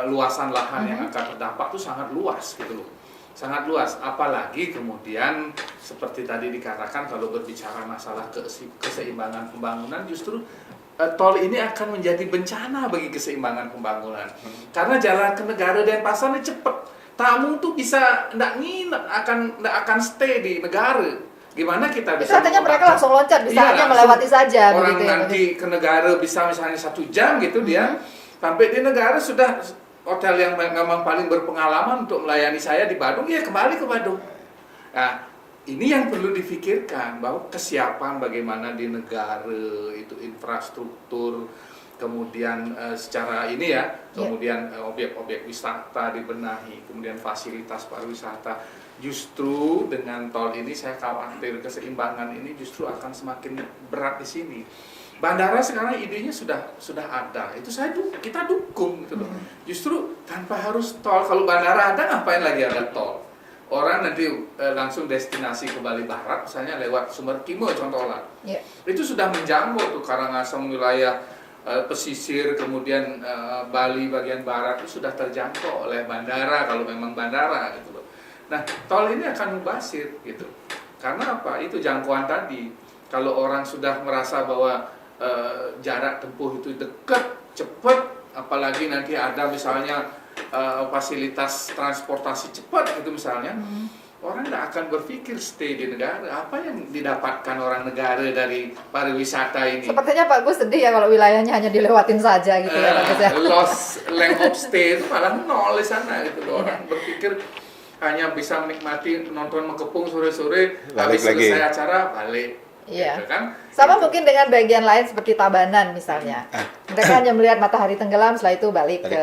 luasan lahan yang akan terdampak itu sangat luas, gitu loh. Sangat luas. Apalagi kemudian seperti tadi dikatakan kalau berbicara masalah keseimbangan pembangunan, justru tol ini akan menjadi bencana bagi keseimbangan pembangunan. Karena jalan ke negara Denpasar ini cepat. Tamu tuh bisa nggak nginep, nggak akan stay di negara. Gimana kita bisa? Katanya mereka langsung loncat, bisa hanya melewati saja. Orang begitu, nanti ke negara bisa misalnya 1 jam gitu dia, sampai di negara sudah hotel yang memang paling berpengalaman untuk melayani saya di Badung, ya kembali ke Badung. Nah, ini yang perlu difikirkan bahwa kesiapan bagaimana di negara itu infrastruktur. Kemudian secara ini ya, kemudian objek-objek wisata dibenahi, kemudian fasilitas pariwisata. Justru dengan tol ini saya khawatir keseimbangan ini justru akan semakin berat di sini. Bandara sekarang idenya sudah ada, itu kita dukung gitu loh. Justru tanpa harus tol, kalau bandara ada ngapain lagi ada tol? Orang nanti langsung destinasi ke Bali Barat, misalnya lewat Sumber Kimo contohnya. Itu sudah menjamur tuh Karangasem wilayah pesisir, kemudian Bali bagian barat itu sudah terjangkau oleh bandara kalau memang bandara gitu loh. Nah, tol ini akan mubasir gitu. Karena apa? Itu jangkauan tadi. Kalau orang sudah merasa bahwa jarak tempuh itu dekat, cepat, apalagi nanti ada misalnya fasilitas transportasi cepat gitu misalnya. Orang tidak akan berpikir stay di negara. Apa yang didapatkan orang negara dari pariwisata ini? Sepertinya Pak Gus sedih ya kalau wilayahnya hanya dilewatin saja gitu ya Pak Gus ya. Length of stay itu malah nol di sana gitu. Orang berpikir hanya bisa menikmati nonton mengepung sore-sore, habis selesai acara balik. Iya. Gitu kan? Sama gitu. mungkin dengan bagian lain seperti Tabanan misalnya. Mereka hanya melihat matahari tenggelam, setelah itu balik ke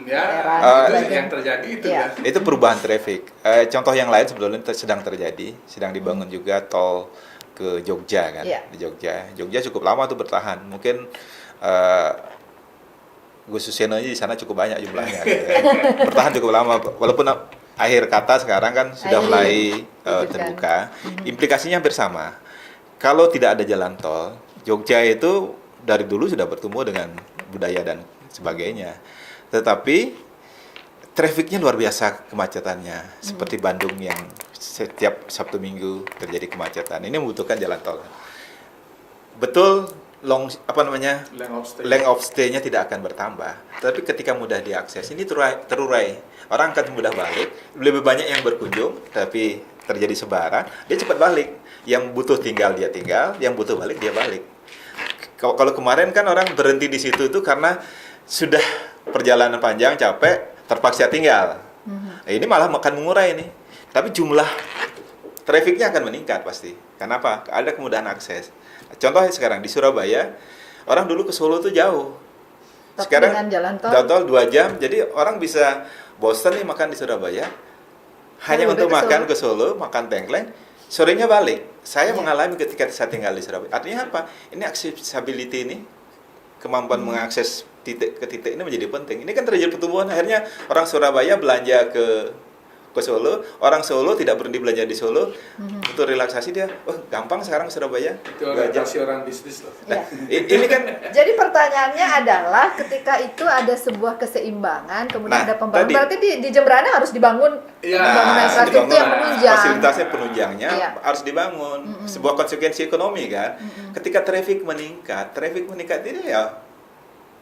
daerah. Itu yang terjadi itu ya. Itu perubahan traffic. Contoh yang lain sebetulnya sedang terjadi, sedang dibangun juga tol ke Jogja kan. Di Jogja cukup lama tuh bertahan. Mungkin Gus Suseno di sana cukup banyak jumlahnya. Gitu. Bertahan cukup lama, walaupun akhir kata sekarang kan sudah mulai terbuka. Implikasinya hampir sama. Kalau tidak ada jalan tol, Jogja itu dari dulu sudah bertumbuh dengan budaya dan sebagainya. Tetapi trafiknya luar biasa kemacetannya. Seperti Bandung yang setiap Sabtu Minggu terjadi kemacetan. Ini membutuhkan jalan tol. Betul, length of stay-nya tidak akan bertambah. Tapi ketika mudah diakses, ini terurai. Orang akan mudah balik. Lebih banyak yang berkunjung, tapi terjadi sebaran, dia cepat balik. Yang butuh tinggal dia tinggal, yang butuh balik dia balik. Kalau kemarin kan orang berhenti di situ itu karena sudah perjalanan panjang, capek, terpaksa tinggal. Ini malah akan mengurai nih. Tapi jumlah trafiknya akan meningkat pasti. Kenapa? Ada kemudahan akses. Contohnya sekarang di Surabaya, orang dulu ke Solo tuh jauh. Tapi sekarang dengan jalan tol 2 jam, jadi orang bisa bosan nih makan di Surabaya, hanya untuk makan ke Solo, makan tengkleng, sorenya balik. Saya mengalami ketika saya tinggal di Surabaya. Artinya apa? Ini accessibility ini, kemampuan mengakses titik ke titik ini menjadi penting. Ini kan terjadi pertumbuhan. Akhirnya orang Surabaya belanja ke Solo, orang Solo tidak berhenti belanja di Solo untuk relaksasi dia. Gampang sekarang Surabaya. Itu orientasi orang bisnis loh. Nah, ini kan. Jadi pertanyaannya adalah ketika itu ada sebuah keseimbangan, kemudian ada pembangunan. Berarti di Jembrana harus dibangun pembangunan infrastruktur yang menunjang. Fasilitasnya penunjangnya harus dibangun. Sebuah konsekuensi ekonomi kan. Ketika traffic meningkat ini ya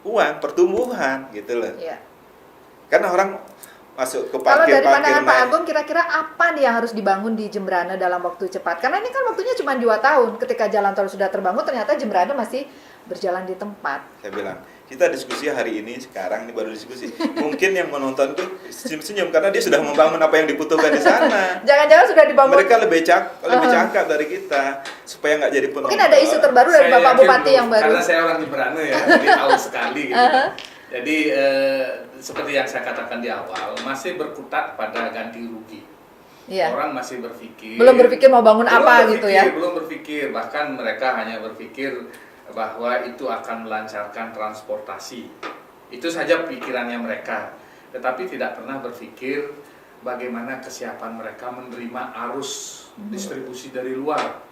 uang, pertumbuhan gitu loh. Karena orang masuk ke parkir. Kalau dari pandangan Pak Agung, kira-kira apa nih yang harus dibangun di Jembrana dalam waktu cepat? Karena ini kan waktunya cuma 2 tahun. Ketika jalan tol sudah terbangun, ternyata Jembrana masih berjalan di tempat. Saya bilang, kita diskusi hari ini, sekarang ini baru diskusi. Mungkin yang menonton tuh senyum-senyum karena dia sudah membangun apa yang dibutuhkan di sana. Jangan-jangan sudah dibangun. Mereka lebih cakap dari kita supaya nggak jadi penonton. Mungkin ada isu terbaru dari Bapak Bupati yang baru. Karena saya orang Jembrana ya, jadi tahu sekali gitu. Jadi seperti yang saya katakan di awal, masih berkutat pada ganti rugi. Orang masih berpikir. Belum berpikir mau bangun apa gitu ya? Belum berpikir, bahkan mereka hanya berpikir bahwa itu akan melancarkan transportasi. Itu saja pikirannya mereka. Tetapi tidak pernah berpikir bagaimana kesiapan mereka menerima arus distribusi dari luar.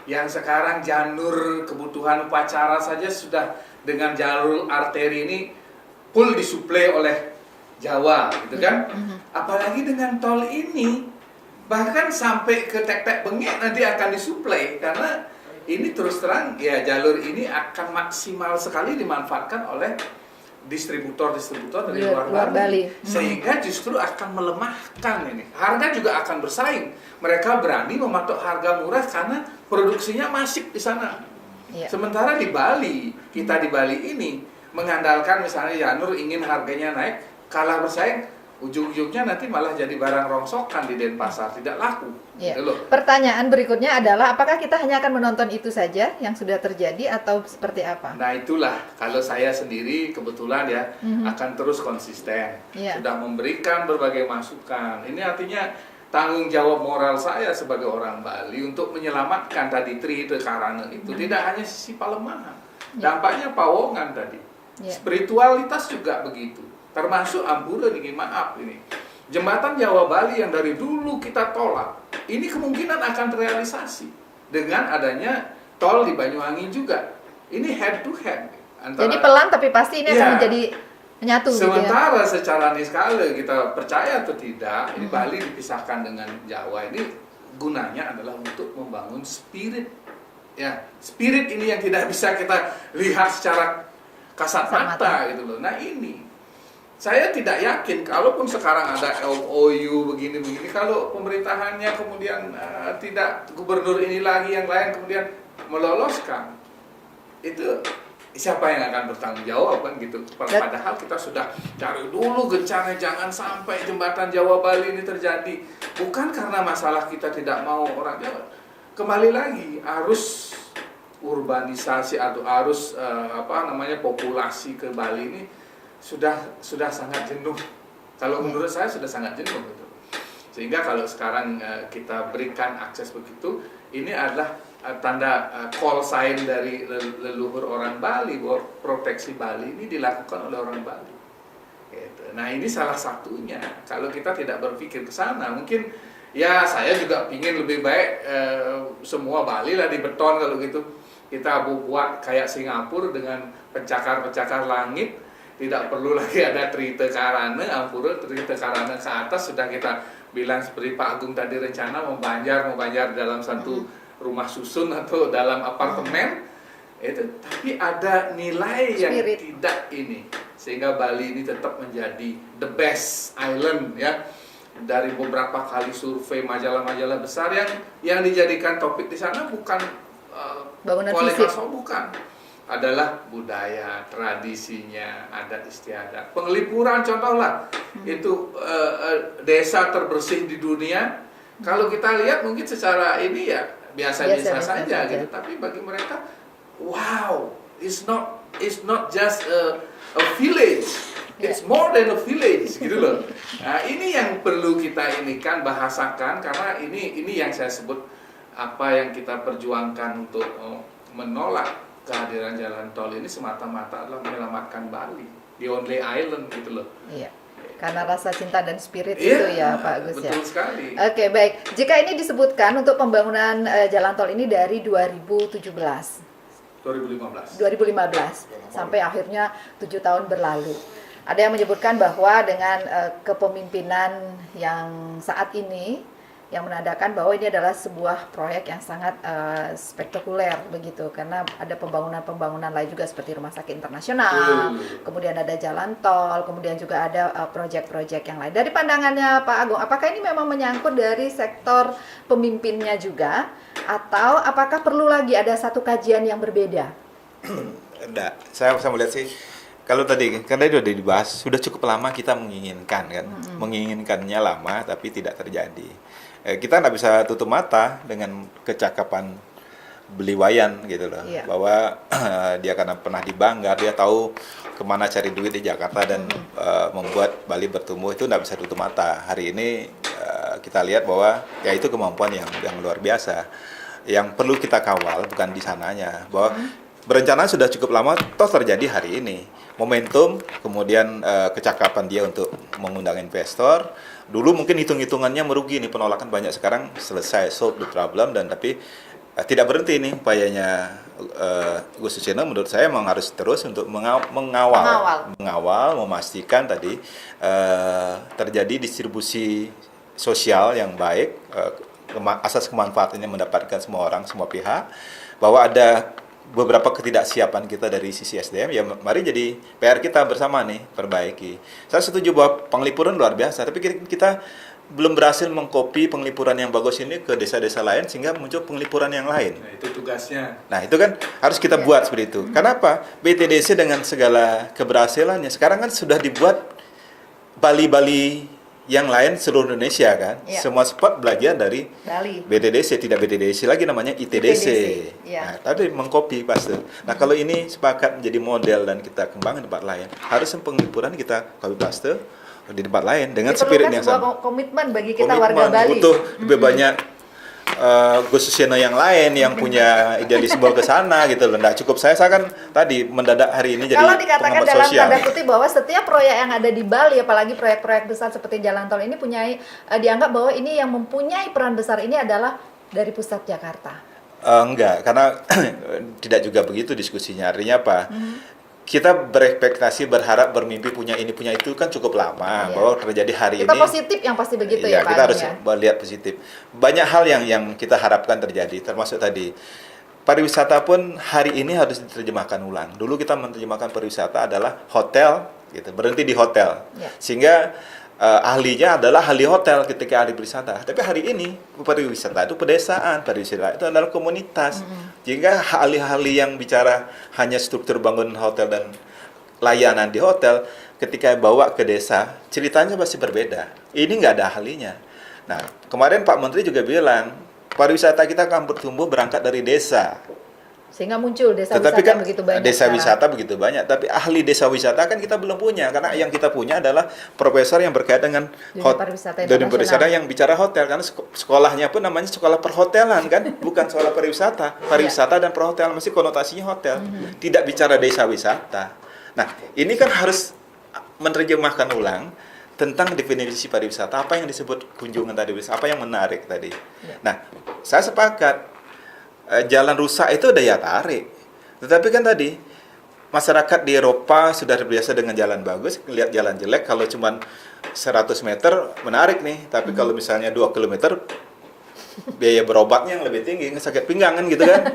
Yang sekarang jalur kebutuhan upacara saja sudah dengan jalur arteri ini full disuplai oleh Jawa, gitu kan? Apalagi dengan tol ini, bahkan sampai ke Tek-Tek Bengek nanti akan disuplai, karena ini terus terang ya jalur ini akan maksimal sekali dimanfaatkan oleh distributor-distributor dari luar Bali. Sehingga justru akan melemahkan ini. Harga juga akan bersaing. Mereka berani mematok harga murah karena produksinya masif di sana. Sementara di Bali, kita di Bali ini mengandalkan misalnya Janur ingin harganya naik, kalah bersaing, ujung-ujungnya nanti malah jadi barang rongsokan di Denpasar, tidak laku. Gitu loh. Pertanyaan berikutnya adalah, apakah kita hanya akan menonton itu saja yang sudah terjadi atau seperti apa? Nah itulah, kalau saya sendiri kebetulan ya akan terus konsisten, sudah memberikan berbagai masukan. Ini artinya tanggung jawab moral saya sebagai orang Bali untuk menyelamatkan tadi Trite Karana itu, tidak hanya sisi Palemahan, dampaknya Pawongan tadi, spiritualitas juga begitu. Termasuk Ampureun ini, maaf ini. Jembatan Jawa Bali yang dari dulu kita tolak, ini kemungkinan akan terrealisasi dengan adanya tol di Banyuwangi juga. Ini head to head. Jadi pelan tapi pasti ini akan menjadi menyatu. Sementara gitu ya? Secara niskala kita percaya atau tidak, ini Bali dipisahkan dengan Jawa ini gunanya adalah untuk membangun spirit. Ya, spirit ini yang tidak bisa kita lihat secara kasat mata gitu loh. Nah ini saya tidak yakin, kalaupun sekarang ada LOU begini-begini, kalau pemerintahannya kemudian tidak gubernur ini lagi, yang lain kemudian meloloskan, itu siapa yang akan bertanggung jawab kan gitu. Padahal kita sudah cari dulu gencarnya, jangan sampai jembatan Jawa Bali ini terjadi. Bukan karena masalah kita tidak mau orang Jawa. Kembali lagi, arus urbanisasi atau arus populasi ke Bali ini sudah sangat jenuh. Kalau menurut saya sudah sangat jenuh gitu. Sehingga kalau sekarang kita berikan akses begitu, ini adalah tanda call sign dari leluhur orang Bali bahwa proteksi Bali ini dilakukan oleh orang Bali. Gitu. Nah ini salah satunya. Kalau kita tidak berpikir ke sana, mungkin ya saya juga ingin lebih baik semua Bali lah di beton kalau gitu. Kita buat kayak Singapura dengan pencakar-pencakar langit. Tidak perlu lagi ada Trite Karana, Ampureun, Trite Karana ke atas sudah kita bilang seperti Pak Agung tadi rencana membanjar dalam satu rumah susun atau dalam apartemen itu, tapi ada nilai yang tidak ini sehingga Bali ini tetap menjadi the best island ya. Dari beberapa kali survei majalah-majalah besar yang dijadikan topik di sana bukan bangunan fisik, bukan, adalah budaya, tradisinya, adat istiadat. Penglipuran contohlah, itu desa terbersih di dunia. Kalau kita lihat mungkin secara ini ya biasa-biasa saja gitu, tapi bagi mereka wow, it's not just a village, it's more than a village gitu loh. Nah, ini yang perlu kita bahasakan, karena ini yang saya sebut apa yang kita perjuangkan untuk menolak kehadiran jalan tol ini semata-mata adalah menyelamatkan Bali, the only island gitu loh. Iya. Karena rasa cinta dan spirit itu ya Pak Agus ya. Betul sekali. Oke, baik. Jika ini disebutkan untuk pembangunan jalan tol ini dari 2015 sampai akhirnya 7 tahun berlalu. Ada yang menyebutkan bahwa dengan kepemimpinan yang saat ini yang menandakan bahwa ini adalah sebuah proyek yang sangat spektakuler begitu, karena ada pembangunan lain juga seperti rumah sakit internasional, kemudian ada jalan tol, kemudian juga ada proyek-proyek yang lain. Dari pandangannya Pak Agung, apakah ini memang menyangkut dari sektor pemimpinnya juga, atau apakah perlu lagi ada satu kajian yang berbeda? Enggak, saya melihat sih, kalau tadi sudah dibahas, sudah cukup lama kita menginginkan kan, menginginkannya lama tapi tidak terjadi. Kita nggak bisa tutup mata dengan kecakapan Beliwayan gitu loh, bahwa dia karena pernah di Banggar, dia tahu kemana cari duit di Jakarta dan membuat Bali bertumbuh, itu nggak bisa tutup mata. Hari ini kita lihat bahwa ya itu kemampuan yang luar biasa, yang perlu kita kawal bukan di sananya, bahwa berencana sudah cukup lama, toh terjadi hari ini. Momentum, kemudian kecakapan dia untuk mengundang investor. Dulu mungkin hitung-hitungannya merugi nih, penolakan banyak, sekarang selesai, solve the problem, dan tapi tidak berhenti nih upayanya Gus Susilo. Menurut saya memang harus terus untuk mengawal, memastikan tadi terjadi distribusi sosial yang baik, asas kemanfaatannya mendapatkan semua orang, semua pihak, bahwa ada beberapa ketidaksiapan kita dari sisi SDM, ya mari jadi PR kita bersama nih, perbaiki. Saya setuju bahwa penglipuran luar biasa, tapi kita belum berhasil mengkopi penglipuran yang bagus ini ke desa-desa lain sehingga muncul penglipuran yang lain. Nah, itu tugasnya. Nah, itu kan harus kita buat seperti itu. Kenapa? BTDC dengan segala keberhasilannya sekarang kan sudah dibuat Bali-Bali yang lain seluruh Indonesia kan. Semua spot belajar dari Bali. BTDC, tidak BTDC lagi, namanya ITDC. Nah, tadi mengkopi pasti. Nah, kalau ini sepakat menjadi model dan kita kembangkan di tempat lain, harus penglipuran kita copy paste di tempat lain dengan spirit yang sama. Komitmen bagi kita warga Bali. Butuh lebih banyak Gus Susilo yang lain yang punya idealisme ke sana gitu loh. Nah, cukup saya kan tadi mendadak hari ini jadi kalau dikatakan pengamat dalam sosial. tanda kutip bahwa setiap proyek yang ada di Bali, apalagi proyek-proyek besar seperti jalan tol ini dianggap bahwa ini yang mempunyai peran besar ini adalah dari pusat Jakarta. Enggak, karena tidak juga begitu diskusinya. Artinya apa? Kita berekspektasi, berharap, bermimpi punya ini, punya itu kan cukup lama. Bahwa terjadi hari kita ini. Kita positif yang pasti begitu ya Pak. Kita harus melihat positif. Banyak hal yang kita harapkan terjadi, termasuk tadi pariwisata pun hari ini harus diterjemahkan ulang. Dulu kita menerjemahkan pariwisata adalah hotel, gitu, berhenti di hotel, sehingga ahlinya adalah ahli hotel ketika ahli pariwisata. Tapi hari ini pariwisata itu pedesaan, pariwisata itu adalah komunitas. Sehingga ahli-ahli yang bicara hanya struktur bangun hotel dan layanan di hotel, ketika bawa ke desa, ceritanya pasti berbeda. Ini nggak ada ahlinya. Nah, kemarin Pak Menteri juga bilang, pariwisata kita akan bertumbuh berangkat dari desa. Sehingga muncul desa Tetapi wisata kan begitu banyak. Desa wisata begitu banyak, tapi ahli desa wisata kan kita belum punya, karena yang kita punya adalah profesor yang berkaitan dengan dunia pariwisata yang bicara hotel, karena sekolahnya pun namanya sekolah perhotelan kan, bukan sekolah pariwisata dan perhotelan masih konotasinya hotel, tidak bicara desa wisata. Nah, ini kan harus menerjemahkan ulang tentang definisi pariwisata, apa yang disebut kunjungan tadi, apa yang menarik tadi. Nah, saya sepakat. Jalan rusak itu daya tarik. Tetapi kan tadi masyarakat di Eropa sudah terbiasa dengan jalan bagus, lihat jalan jelek kalau cuma 100 meter menarik nih, tapi kalau misalnya 2 kilometer biaya berobatnya yang lebih tinggi, sakit pinggang kan gitu kan.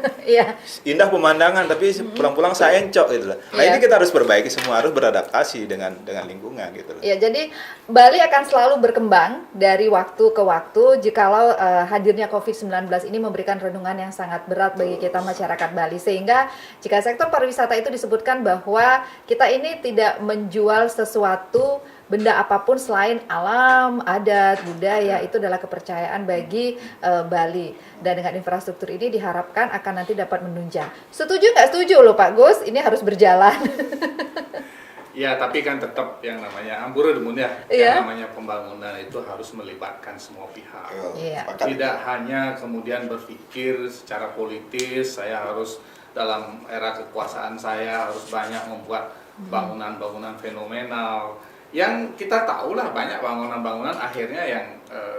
Indah pemandangan tapi pulang-pulang saya encok gitu loh. Nah, ini kita harus perbaiki semua, harus beradaptasi dengan lingkungan gitu loh. Jadi Bali akan selalu berkembang dari waktu ke waktu jikalau hadirnya COVID-19 ini memberikan renungan yang sangat berat bagi kita masyarakat Bali, sehingga jika sektor pariwisata itu disebutkan bahwa kita ini tidak menjual sesuatu benda apapun selain alam, adat, budaya, itu adalah kepercayaan bagi Bali. Dan dengan infrastruktur ini diharapkan akan nanti dapat menunjang. Setuju nggak setuju loh Pak Gus? Ini harus berjalan. Ya, tapi kan tetap yang namanya amburadul ya. Yang namanya pembangunan itu harus melibatkan semua pihak. Tidak hanya kemudian berpikir secara politis, saya harus dalam era kekuasaan saya harus banyak membuat bangunan-bangunan fenomenal. Yang kita tahulah banyak bangunan-bangunan akhirnya yang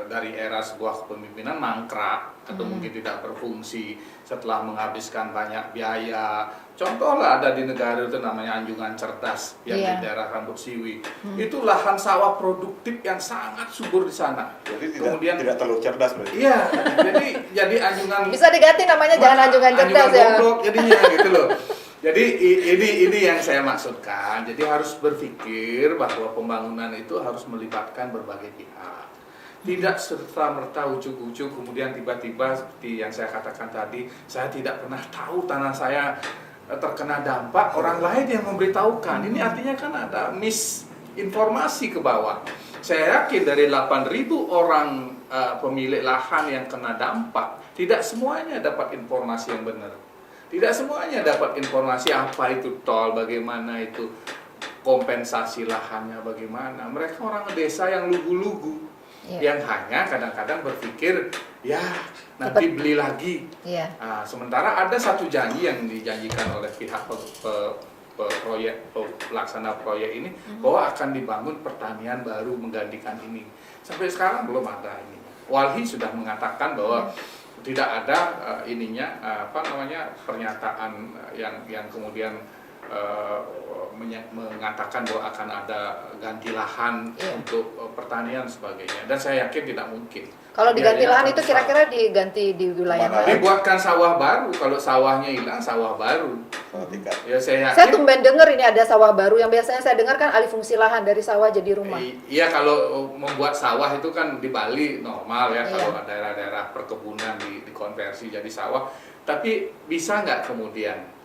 dari era sebuah kepemimpinan mangkrak atau mungkin tidak berfungsi setelah menghabiskan banyak biaya. Contohlah ada di negara itu namanya Anjungan Cerdas yang di daerah Rambut Siwi. Itu lahan sawah produktif yang sangat subur di sana. Jadi kemudian tidak terlalu cerdas berarti. Iya, jadi Anjungan bisa diganti namanya jangan Anjungan Cerdas ya. Goblok jadinya gitu loh. Jadi ini yang saya maksudkan. Jadi harus berpikir bahwa pembangunan itu harus melibatkan berbagai pihak. Tidak serta-merta ujuk-ujuk kemudian tiba-tiba seperti yang saya katakan tadi, saya tidak pernah tahu tanah saya terkena dampak, orang lain yang memberitahukan. Ini artinya kan ada misinformasi ke bawah. Saya yakin dari 8.000 orang pemilik lahan yang kena dampak, tidak semuanya dapat informasi yang benar. Tidak semuanya dapat informasi apa itu tol, bagaimana itu kompensasi lahannya bagaimana. Mereka orang desa yang lugu-lugu, yang hanya kadang-kadang berpikir ya nanti beli lagi. Nah, sementara ada satu janji yang dijanjikan oleh pihak pelaksana proyek ini bahwa akan dibangun pertanian baru menggantikan ini. Sampai sekarang belum ada ini. Walhi sudah mengatakan bahwa tidak ada pernyataan yang kemudian mengatakan bahwa akan ada ganti lahan untuk pertanian sebagainya, dan saya yakin tidak mungkin. Kalau diganti lahan itu kira-kira diganti di wilayah mana? Dibuatkan sawah baru. Kalau sawahnya hilang, sawah baru. Ya, saya tumben dengar ini ada sawah baru. Yang biasanya saya dengar kan alih fungsi lahan dari sawah jadi rumah. Iya, kalau membuat sawah itu kan di Bali normal ya. Kalau daerah-daerah perkebunan dikonversi jadi sawah. Tapi bisa nggak kemudian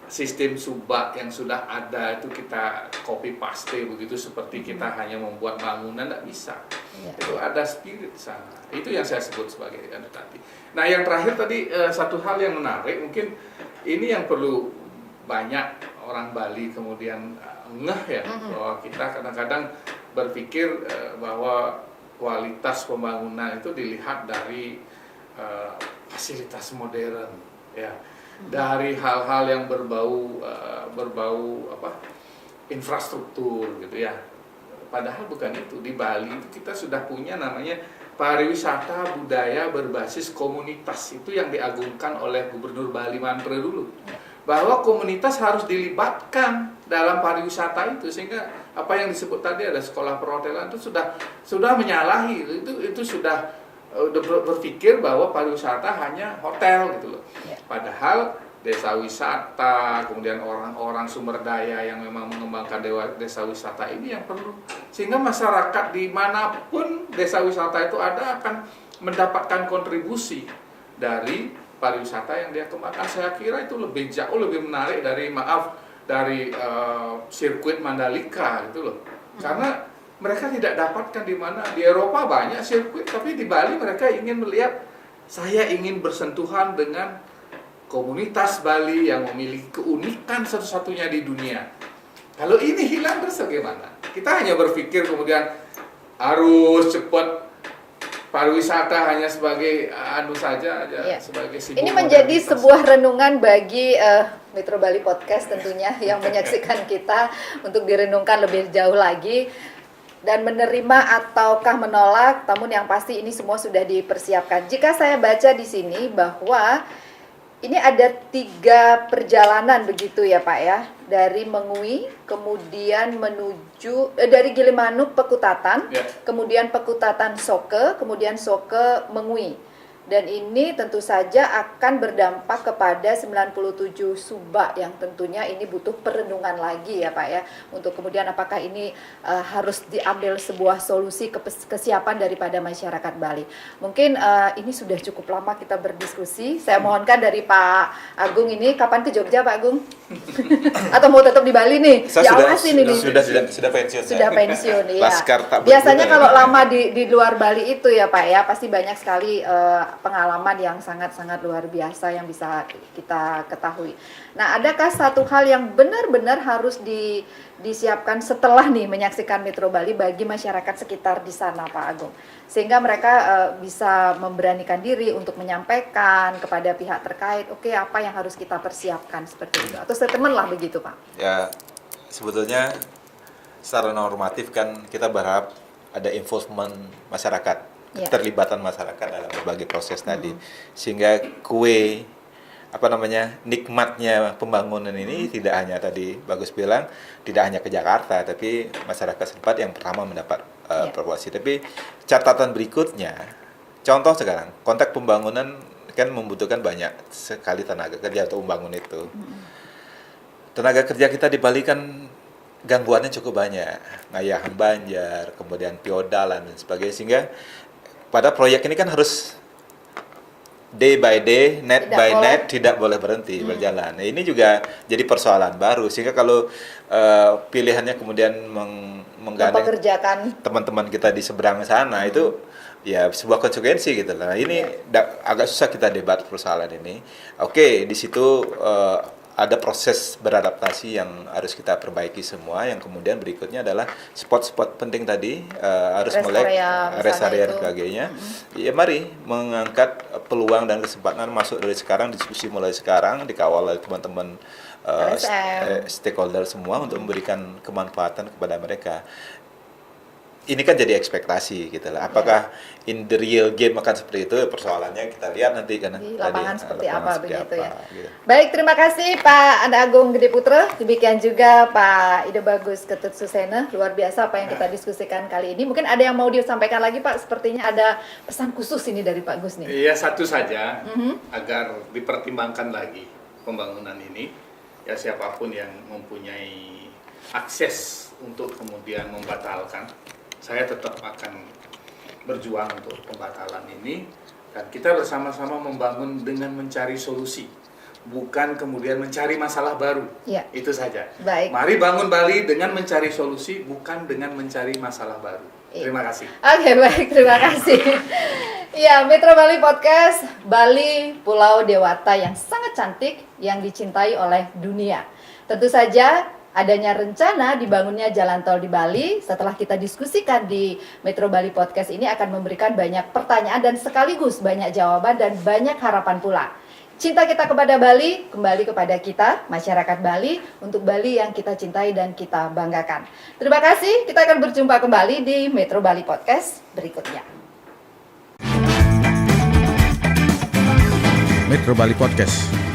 sistem subak yang sudah ada itu kita copy paste begitu seperti kita hanya membuat bangunan? Nggak bisa. Itu ada spirit sana. Itu yang saya sebut sebagai tadi. Nah, yang terakhir tadi satu hal yang menarik, mungkin ini yang perlu banyak orang Bali kemudian ngeh ya, bahwa kita kadang-kadang berpikir bahwa kualitas pembangunan itu dilihat dari fasilitas modern ya. Dari hal-hal yang berbau infrastruktur gitu ya. Padahal bukan itu. Di Bali itu kita sudah punya namanya pariwisata budaya berbasis komunitas. Itu yang diagungkan oleh Gubernur Bali Mantre dulu. Bahwa komunitas harus dilibatkan dalam pariwisata itu, sehingga apa yang disebut tadi ada sekolah perhotelan itu sudah menyalahi. Itu sudah berpikir bahwa pariwisata hanya hotel gitu loh. Padahal desa wisata, kemudian orang-orang sumber daya yang memang mengembangkan desa wisata ini yang perlu. Sehingga masyarakat dimanapun desa wisata itu ada akan mendapatkan kontribusi dari pariwisata yang dia kembangkan. Saya kira itu jauh lebih menarik dari sirkuit Mandalika gitu loh. Karena mereka tidak dapatkan di mana. Di Eropa banyak sirkuit, tapi di Bali mereka ingin melihat, saya ingin bersentuhan dengan komunitas Bali yang memiliki keunikan satu-satunya di dunia. Kalau ini hilang terus bagaimana? Kita hanya berpikir kemudian harus cepat pariwisata hanya sebagai sebagai simbol. Ini menjadi sebuah renungan bagi Metro Bali Podcast tentunya yang menyaksikan kita untuk direnungkan lebih jauh lagi. Dan menerima ataukah menolak, namun yang pasti ini semua sudah dipersiapkan. Jika saya baca di sini bahwa ini ada 3 perjalanan begitu ya Pak ya, dari Mengui, kemudian menuju dari Gilimanuk Pekutatan, kemudian Pekutatan Soke, kemudian Soke Mengui. Dan ini tentu saja akan berdampak kepada 97 subak yang tentunya ini butuh perenungan lagi ya Pak ya. Untuk kemudian apakah ini harus diambil sebuah solusi kesiapan daripada masyarakat Bali. Mungkin ini sudah cukup lama kita berdiskusi. Saya mohonkan dari Pak Agung ini, kapan ke Jogja Pak Agung? Atau mau tetap di Bali nih? Diawasin ini. Sudah pensiun. Sudah pensiun ya. Laskar tak biasanya kalau lama di luar Bali itu ya Pak ya, pasti banyak sekali pengalaman yang sangat-sangat luar biasa yang bisa kita ketahui. Nah, adakah satu hal yang benar-benar harus disiapkan setelah nih menyaksikan Metro Bali bagi masyarakat sekitar di sana Pak Agung? Sehingga mereka bisa memberanikan diri untuk menyampaikan kepada pihak terkait, oke, apa yang harus kita persiapkan seperti itu. Atau statement lah begitu Pak. Ya, sebetulnya secara normatif kan kita berharap ada involvement masyarakat. Keterlibatan masyarakat dalam berbagai proses tadi, sehingga nikmatnya pembangunan ini tidak hanya tadi Bagus bilang tidak hanya ke Jakarta, tapi masyarakat setempat yang pertama mendapat proporsi. Tapi catatan berikutnya, contoh sekarang konteks pembangunan kan membutuhkan banyak sekali tenaga kerja untuk membangun itu. Tenaga kerja kita di Bali kan gangguannya cukup banyak, ngayahan banjar, kemudian piodalan dan sebagainya, sehingga pada proyek ini kan harus day by day, net by net, tidak boleh berhenti berjalan. Nah, ini juga jadi persoalan baru, sehingga kalau pilihannya kemudian menggandeng teman-teman kita di seberang sana, itu ya sebuah konsekuensi gitu. Nah, ini agak susah kita debat persoalan ini. Oke, di situ ada proses beradaptasi yang harus kita perbaiki semua. Yang kemudian berikutnya adalah spot-spot penting tadi, harus melek rest area dan sebagainya. Ya mari mengangkat peluang dan kesempatan masuk dari sekarang, diskusi mulai sekarang, dikawal oleh teman-teman stakeholder semua untuk memberikan kemanfaatan kepada mereka. Ini kan jadi ekspektasi gitu lah. Apakah in the real game akan seperti itu? Persoalannya kita lihat nanti kan. Di lapangan seperti apa begitu ya. Gitu. Baik, terima kasih Pak Anda Agung Gede Putra. Demikian juga Pak Ide Bagus Ketut Susena. Luar biasa apa yang kita diskusikan kali ini. Mungkin ada yang mau disampaikan lagi Pak. Sepertinya ada pesan khusus ini dari Pak Gus nih. Iya, satu saja agar dipertimbangkan lagi pembangunan ini. Ya siapapun yang mempunyai akses untuk kemudian membatalkan, saya tetap akan berjuang untuk pembatalan ini, dan kita bersama-sama membangun dengan mencari solusi, bukan kemudian mencari masalah baru. Ya. Itu saja. Baik. Mari bangun Bali dengan mencari solusi, bukan dengan mencari masalah baru. Terima kasih. Oke, baik, terima kasih. Ya, Metro Bali Podcast, Bali Pulau Dewata yang sangat cantik, yang dicintai oleh dunia. Tentu saja adanya rencana dibangunnya jalan tol di Bali, setelah kita diskusikan di Metro Bali Podcast ini akan memberikan banyak pertanyaan dan sekaligus banyak jawaban dan banyak harapan pula. Cinta kita kepada Bali, kembali kepada kita, masyarakat Bali, untuk Bali yang kita cintai dan kita banggakan. Terima kasih, kita akan berjumpa kembali di Metro Bali Podcast berikutnya. Metro Bali Podcast.